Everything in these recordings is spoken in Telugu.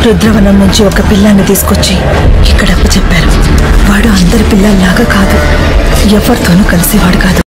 రుద్రవనం నుంచి ఒక పిల్లాన్ని తీసుకొచ్చి ఇక్కడ చెప్పారు. వాడు అందరి పిల్లల్లాగా కాదు, ఎవరితోనూ కలిసేవాడు కాదు.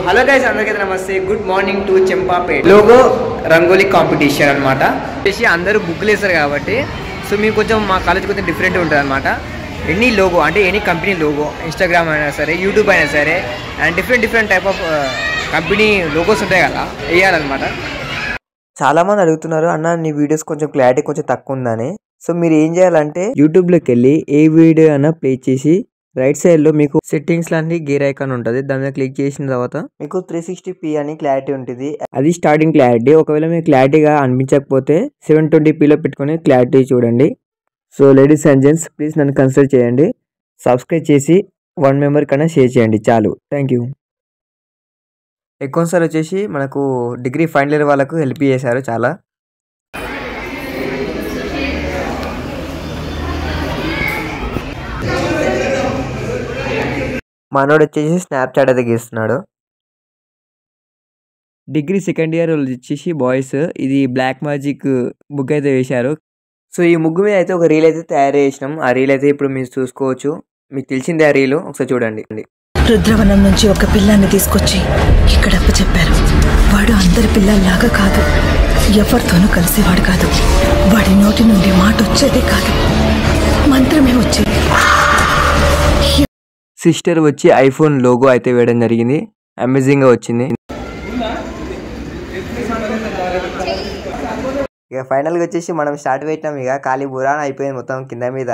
హలో గైస్, అందరికీ నమస్తే. Good morning to Champapet. Logo rangoli competition అనమాట. అందరూ బుక్లు వేస్తారు కాబట్టి సో మీకు కొంచెం మా కాలేజ్ కొంచెం డిఫరెంట్ ఉంటుంది అనమాట. ఎనీ లోగో అంటే ఎనీ కంపెనీ లోగో, ఇన్స్టాగ్రామ్ అయినా సరే, యూట్యూబ్ అయినా సరే, and different type of company logos ఉంటాయి కదా, వేయాలన్నమాట. చాలామంది అడుగుతున్నారు, అన్న నీ వీడియోస్ కొంచెం క్లారిటీ కొంచెం తక్కువ ఉందని. సో మీరు ఏం చేయాలంటే యూట్యూబ్లోకి వెళ్ళి ఏ వీడియో అయినా ప్లే చేసి రైట్ సైడ్ లో మీకు సెట్టింగ్స్ లాంటి గేర్ ఐకాన్ ఉంటుంది. దాని మీద క్లిక్ చేసిన తర్వాత మీకు 360p అని క్లారిటీ ఉంటుంది. అది స్టార్టింగ్ క్లారిటీ. ఒకవేళ మీకు క్లారిటీగా అనిపించకపోతే 720pలో పెట్టుకుని క్లారిటీ చూడండి. So ladies and gents, please నన్ను కన్సిడర్ చేయండి. సబ్స్క్రైబ్ చేసి 1 మెంబర్ కన్నా షేర్ చేయండి చాలు. Thank you. ఎక్కువసారి వచ్చేసి మనకు డిగ్రీ ఫైనల్ ఇయర్ వాళ్ళకు హెల్ప్ చేశారు చాలా. మనోడు వచ్చేసి స్నాప్చాట్ అయితే గీస్తున్నాడు. డిగ్రీ సెకండ్ ఇయర్ వచ్చేసి బాయ్స్ ఇది బ్లాక్ మ్యాజిక్ ముగ్గు అయితే వేశారు. సో ఈ ముగ్గు మీద అయితే ఒక రీల్ అయితే తయారు చేసినాం. ఆ రీల్ అయితే ఇప్పుడు మీరు చూసుకోవచ్చు. మీకు తెలిసిందే ఆ రీల్, ఒకసారి చూడండి. రుద్రవనం నుంచి ఒక పిల్లాన్ని తీసుకొచ్చి ఇక్కడ చెప్పారు. వాడు అందరి పిల్లల్లాగా కాదు, ఎవరితోనూ కలిసేవాడు కాదు. వాడి నోటి నుండి మాట వచ్చేదే కాదు, మంత్రమే వచ్చేది. సిస్టర్ వచ్చి ఐఫోన్ లోగో అయితే వేయడం జరిగింది. అమేజింగ్ గా వచ్చింది. ఇక ఫైనల్ గా వచ్చేసి మనం స్టార్ట్ పెట్టినాం. ఇక ఖాళీ బురాన్ అయిపోయింది మొత్తం కింద మీద.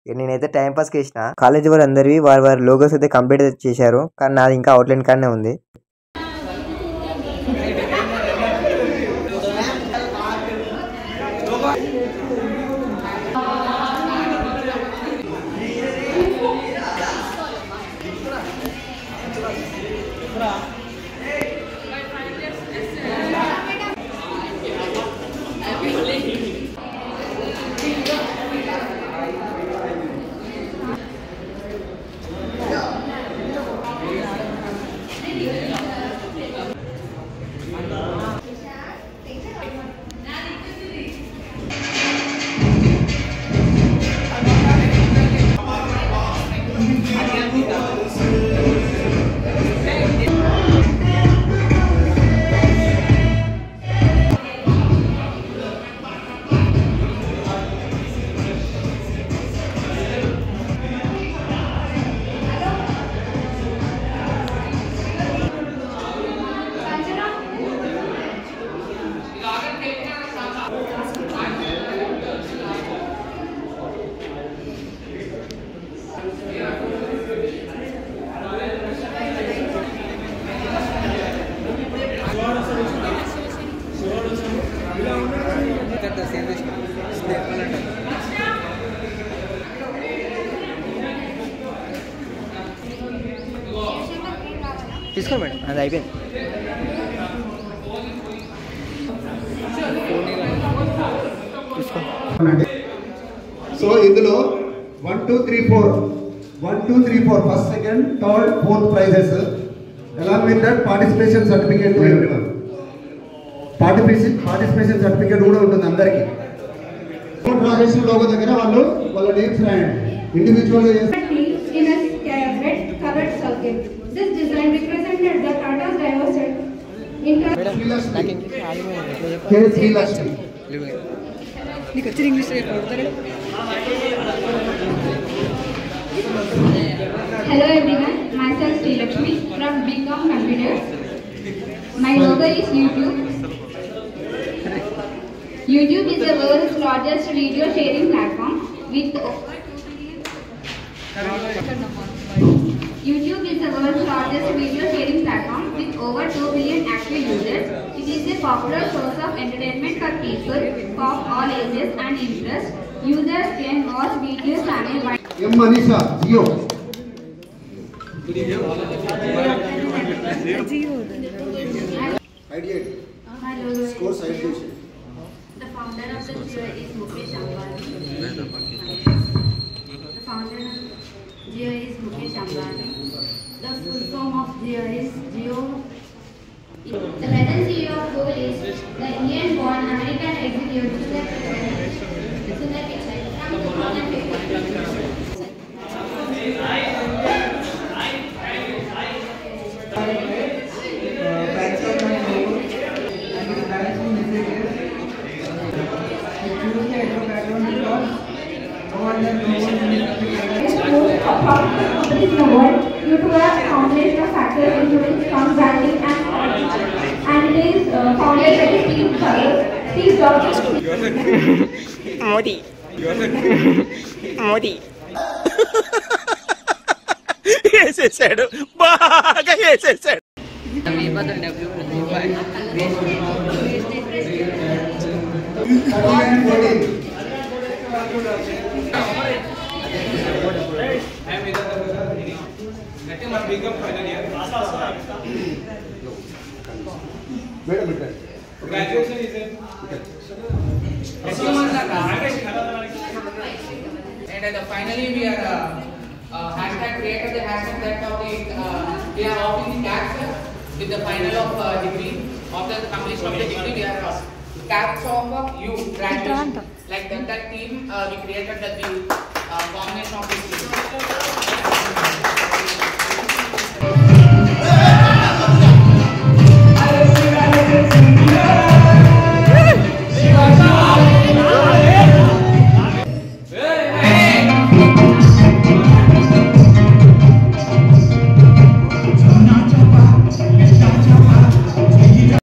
నేనైతే టైం పాస్ చేసిన. కాలేజ్ వారు అందరివి వారి లోగోస్ అయితే కంప్లీట్ చేశారు, కానీ నాది ఇంకా అవుట్లైన్ కానే ఉంది. తీసుకోండి మేడం, అది అయిపోయింది. సో ఇందులో 1 2 3 4 first second third fourth prizes along with that participation certificate participation certificate కూడా ఉంటుంది అందరికి. ట్రాన్సాక్షన్ లోగో దగ్గర వాళ్ళ నేమ్స్ రాయండి. ఇండివిజువల్ గా in a red covered circle. This design represented the Tata's diversity. Hello everyone, myself Sri Lakshmi from BCom Computers. My logo is YouTube. YouTube is the world's largest video sharing platform with YouTube is the world's largest video sharing platform with over 2 billion active users. It is a popular source of entertainment for people of all ages and interests. Users can watch videos and a wide M. Manisha, Jio. Ideate. Hello. Score citation. The founder of the Jio is Mukesh Ambani. The founder of Jio is Mukesh Ambani. The full form of Jio is Jio. The present CEO of Google is the Indian-born American executive Sundar Pichai from 2015. Companies in the world due to a combination of factors including strong branding and it is founded by Steve Jobs. Modi. Modi. వేసేసాడు బాగా వేసేసాడు. Graduation is in. And finally we are hashtag created the hashtag that of the we are offering the caps with the final of degree after the completion of the degree we are caps of you graduation like that team we created the combination of this team.